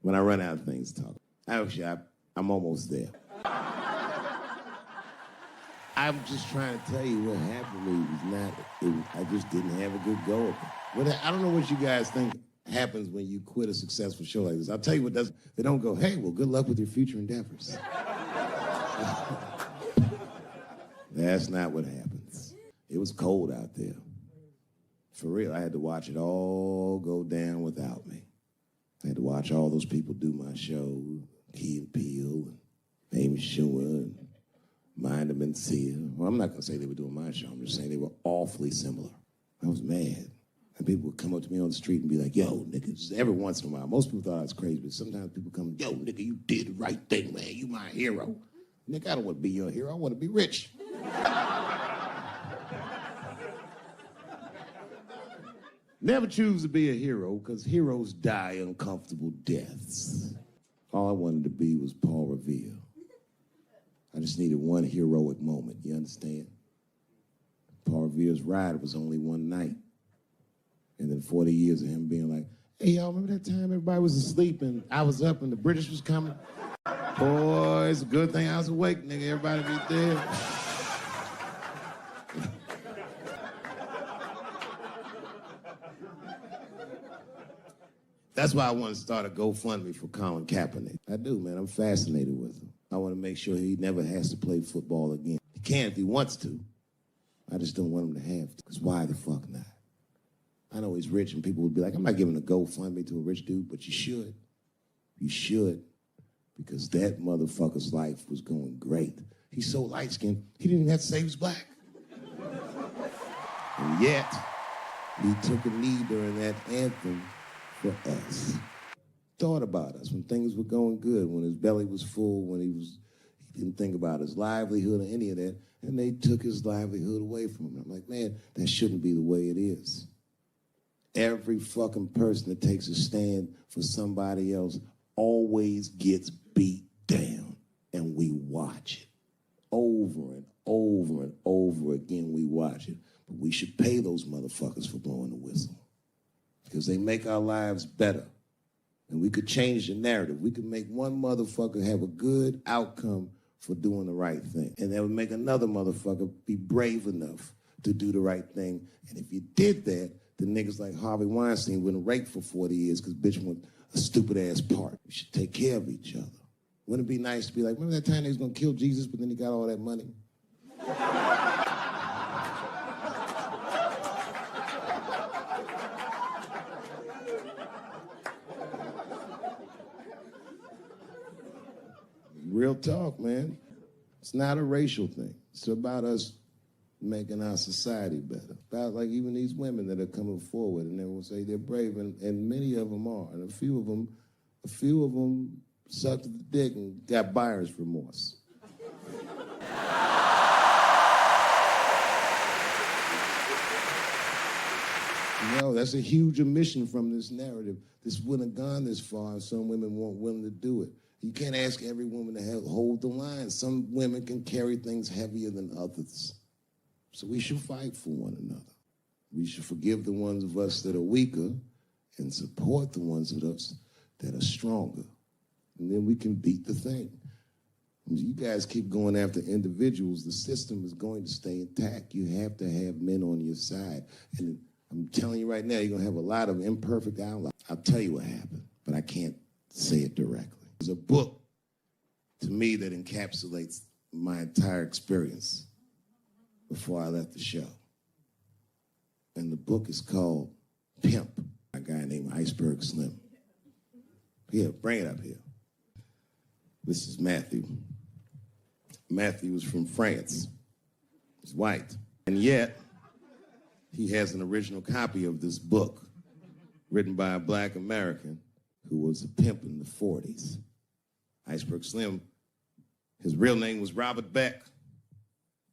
when I run out of things to talk. Actually, I'm almost there. I'm just trying to tell you what happened to me. I just didn't have a good go of it. I don't know what you guys think happens when you quit a successful show like this. I'll tell you what doesn't. They don't go, hey, well, good luck with your future endeavors. That's not what happens. It was cold out there. For real, I had to watch it all go down without me. I had to watch all those people do my show, Key and Peele, and Amy Schumer, and Mind and Mencia. Well, I'm not going to say they were doing my show. I'm just saying they were awfully similar. I was mad. And people would come up to me on the street and be like, yo, nigga, just every once in a while. Most people thought I was crazy, but sometimes people come, yo, nigga, you did the right thing, man. You my hero. Nigga, I don't want to be your hero. I want to be rich. Never choose to be a hero, because heroes die uncomfortable deaths. All I wanted to be was Paul Revere. I just needed one heroic moment, you understand? Paul Revere's ride was only one night. And then 40 years of him being like, hey, y'all, remember that time everybody was asleep and I was up and the British was coming? Boy, it's a good thing I was awake, nigga. Everybody be dead. That's why I want to start a GoFundMe for Colin Kaepernick. I do, man. I'm fascinated with him. I want to make sure he never has to play football again. He can if he wants to. I just don't want him to have to, because why the fuck not? I know he's rich and people would be like, I'm not giving a GoFundMe to a rich dude, but you should. You should, because that motherfucker's life was going great. He's so light-skinned, he didn't even have to say he was black. And yet, he took a knee during that anthem for us. Thought about us when things were going good, when his belly was full, when he didn't think about his livelihood or any of that, and they took his livelihood away from him. I'm like, man, that shouldn't be the way it is. Every fucking person that takes a stand for somebody else always gets beat down, and we watch it. Over and over and over again, we watch it. But we should pay those motherfuckers for blowing the whistle, because they make our lives better. And we could change the narrative. We could make one motherfucker have a good outcome for doing the right thing. And that would make another motherfucker be brave enough to do the right thing. And if you did that, the niggas like Harvey Weinstein wouldn't rape for 40 years because bitch went a stupid-ass part. We should take care of each other. Wouldn't it be nice to be like, remember that time they was going to kill Jesus, but then he got all that money? Real talk, man. It's not a racial thing. It's about us making our society better. About like even these women that are coming forward and they will say they're brave, and many of them are. And a few of them sucked the dick and got buyer's remorse. You know, that's a huge omission from this narrative. This wouldn't have gone this far and some women weren't willing to do it. You can't ask every woman to hold the line. Some women can carry things heavier than others. So we should fight for one another. We should forgive the ones of us that are weaker and support the ones of us that are stronger. And then we can beat the thing. You guys keep going after individuals, the system is going to stay intact. You have to have men on your side. And I'm telling you right now, you're going to have a lot of imperfect allies. I'll tell you what happened, but I can't say it directly. There's a book, to me, that encapsulates my entire experience before I left the show. And the book is called Pimp, a guy named Iceberg Slim. Here, bring it up here. This is Matthew. Matthew was from France. He's white. And yet, he has an original copy of this book written by a black American who was a pimp in the 40s. Iceberg Slim, his real name was Robert Beck.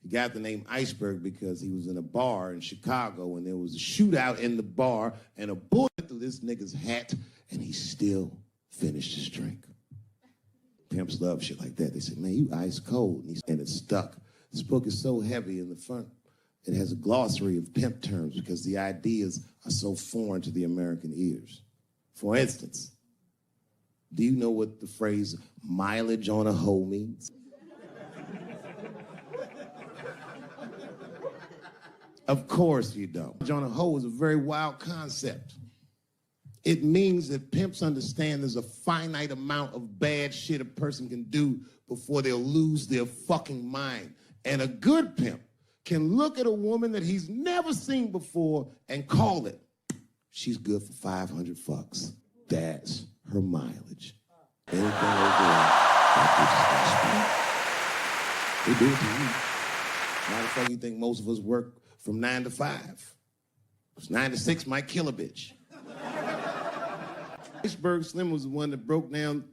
He got the name Iceberg because he was in a bar in Chicago and there was a shootout in the bar and a bullet through this nigga's hat and he still finished his drink. Pimps love shit like that. They say, man, you ice cold. And it stuck. This book is so heavy in the front, it has a glossary of pimp terms because the ideas are so foreign to the American ears. For instance, Do you know what the phrase mileage on a hoe means? Of course you don't. Mileage on a hoe is a very wild concept. It means that pimps understand there's a finite amount of bad shit a person can do before they'll lose their fucking mind. And a good pimp can look at a woman that he's never seen before and call it, she's good for 500 fucks. That's her mileage. Anything over that bitch is gonna spend. They do it to you. Why the fuck you think most of us work from 9 to 5? Because 9 to 6 might kill a bitch. Iceberg Slim was the one that broke down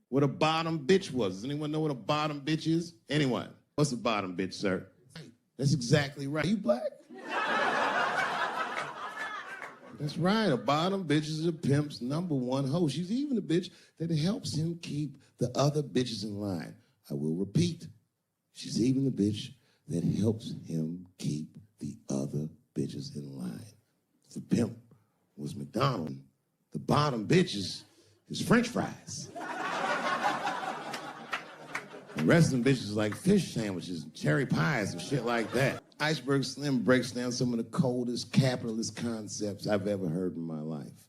what a bottom bitch was. Does anyone know what a bottom bitch is? Anyone? What's a bottom bitch, sir? That's exactly right. You black? That's right. A bottom bitch is a pimp's #1 hoe. She's even a bitch that helps him keep the other bitches in line. I will repeat. She's even the bitch that helps him keep the other bitches in line. If the pimp was McDonald's, the bottom bitch is French fries. The rest of them bitches like fish sandwiches, cherry pies, and shit like that. Iceberg Slim breaks down some of the coldest capitalist concepts I've ever heard in my life.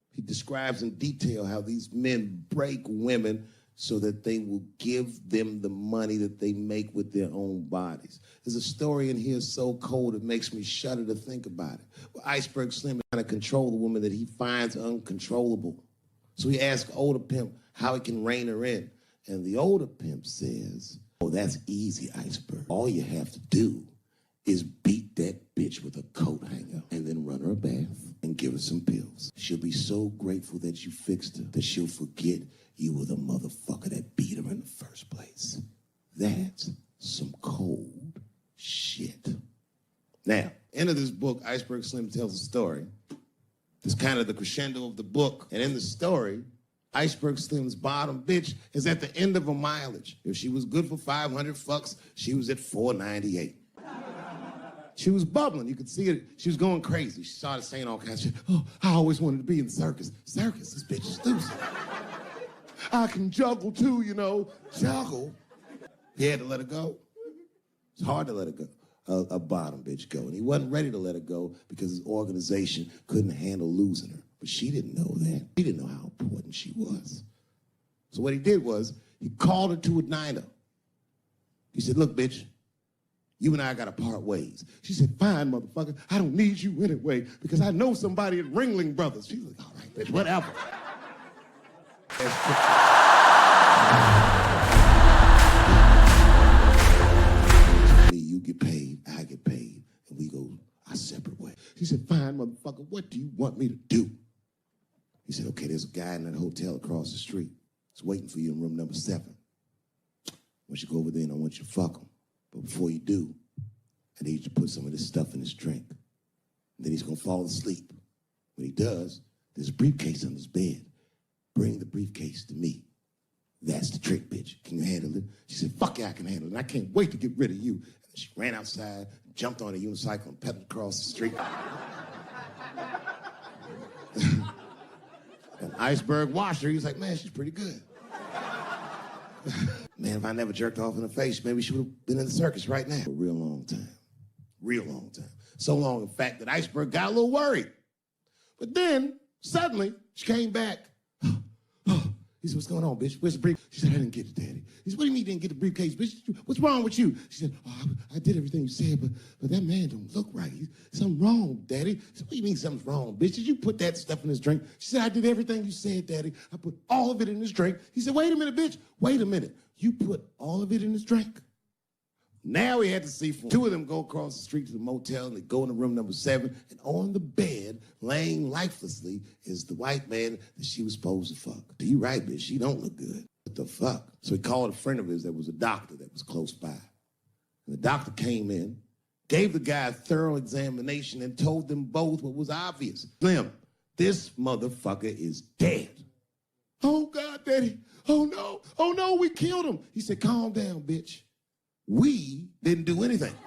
He describes in detail how these men break women so that they will give them the money that they make with their own bodies. There's a story in here so cold it makes me shudder to think about it. Well, Iceberg Slim is trying to control the woman that he finds uncontrollable. So he asks older pimp how he can rein her in. And the older pimp says, oh, that's easy, Iceberg. All you have to do is beat that bitch with a coat hanger and then run her a bath and give her some pills. She'll be so grateful that you fixed her that she'll forget you were the motherfucker that beat her in the first place. That's some cold shit. Now, end of this book, Iceberg Slim tells a story. It's kind of the crescendo of the book. And in the story, Iceberg Slim's bottom bitch is at the end of her mileage. If she was good for 500 fucks, she was at 498. She was bubbling. You could see it. She was going crazy. She started saying all kinds of shit. Oh, I always wanted to be in the circus. Circus, this bitch is loose. I can juggle too, you know. Juggle. He had to let her go. It's hard to let her go. A bottom bitch go. And he wasn't ready to let her go because his organization couldn't handle losing her. But she didn't know that. He didn't know how important she was. So what he did was, he called her to a diner. He said, look, bitch, you and I gotta part ways. She said, fine, motherfucker, I don't need you anyway because I know somebody at Ringling Brothers. She was like, all right, bitch, whatever. You get paid, I get paid, and we go our separate way. She said, fine, motherfucker, what do you want me to do? He said, okay, there's a guy in that hotel across the street. He's waiting for you in room number 7. I want you to go over there and I want you to fuck him. But before you do, I need you to put some of this stuff in his drink. And then he's gonna fall asleep. When he does, there's a briefcase under his bed. Bring the briefcase to me. That's the trick, bitch. Can you handle it? She said, fuck yeah, I can handle it. And I can't wait to get rid of you. And she ran outside, jumped on a unicycle and pedaled across the street. And Iceberg watched her. He was like, man, she's pretty good. Man, if I never jerked off in her face, maybe she would have been in the circus right now. For a real long time. Real long time. So long, in fact, that Iceberg got a little worried. But then, suddenly, she came back. He said, what's going on, bitch? Where's the briefcase? She said, I didn't get it, Daddy. He said, what do you mean you didn't get the briefcase, bitch? What's wrong with you? She said, oh, I did everything you said, but that man don't look right. Something wrong, Daddy. He said, what do you mean something's wrong, bitch? Did you put that stuff in his drink? She said, I did everything you said, Daddy. I put all of it in his drink. He said, wait a minute, bitch. Wait a minute. You put all of it in his drink? Now he had to see two of them go across the street to the motel, and they go into room number 7, and on the bed, laying lifelessly, is the white man that she was supposed to fuck. You right, bitch, she don't look good. What the fuck? So he called a friend of his that was a doctor that was close by. And the doctor came in, gave the guy a thorough examination, and told them both what was obvious. Slim, this motherfucker is dead. Oh, God, Daddy. Oh, no, we killed him. He said, calm down, bitch. We didn't do anything. You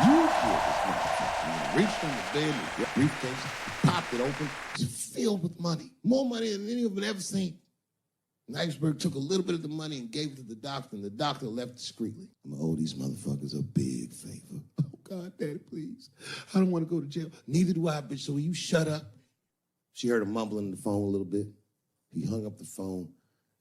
killed this motherfucker. And he reached under the bed with the briefcase, popped it open. It was filled with money. More money than any of them had ever seen. And Iceberg took a little bit of the money and gave it to the doctor, and the doctor left discreetly. I'm gonna owe these motherfuckers a big favor. Oh, God, Daddy, please. I don't want to go to jail. Neither do I, bitch, so will you shut up? She heard him mumbling on the phone a little bit. He hung up the phone,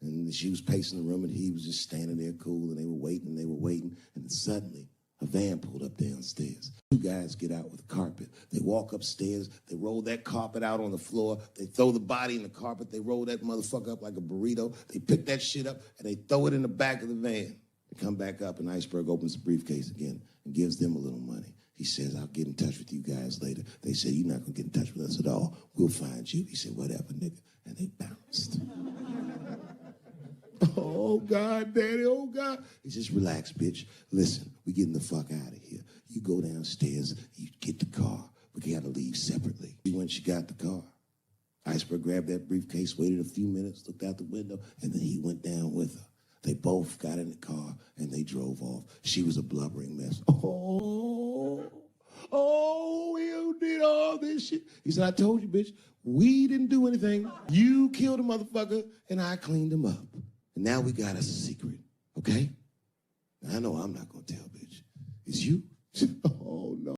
and she was pacing the room, and he was just standing there cool, and they were waiting, and then suddenly a van pulled up downstairs. Two guys get out with a carpet. They walk upstairs. They roll that carpet out on the floor. They throw the body in the carpet. They roll that motherfucker up like a burrito. They pick that shit up, and they throw it in the back of the van. They come back up, and Iceberg opens the briefcase again and gives them a little money. He says, I'll get in touch with you guys later. They said, you're not going to get in touch with us at all. We'll find you. He said, whatever, nigga. And they bounced. Oh, God, Daddy, oh, God. He says, relax, bitch. Listen, we getting the fuck out of here. You go downstairs, you get the car. We got to leave separately. When she got the car, Iceberg grabbed that briefcase, waited a few minutes, looked out the window, and then he went down with her. They both got in the car, and they drove off. She was a blubbering mess. Oh, you did all this shit. He said, I told you, bitch, we didn't do anything. You killed a motherfucker, and I cleaned him up. And now we got us a secret, okay? I know I'm not going to tell, bitch. It's you. Oh, no.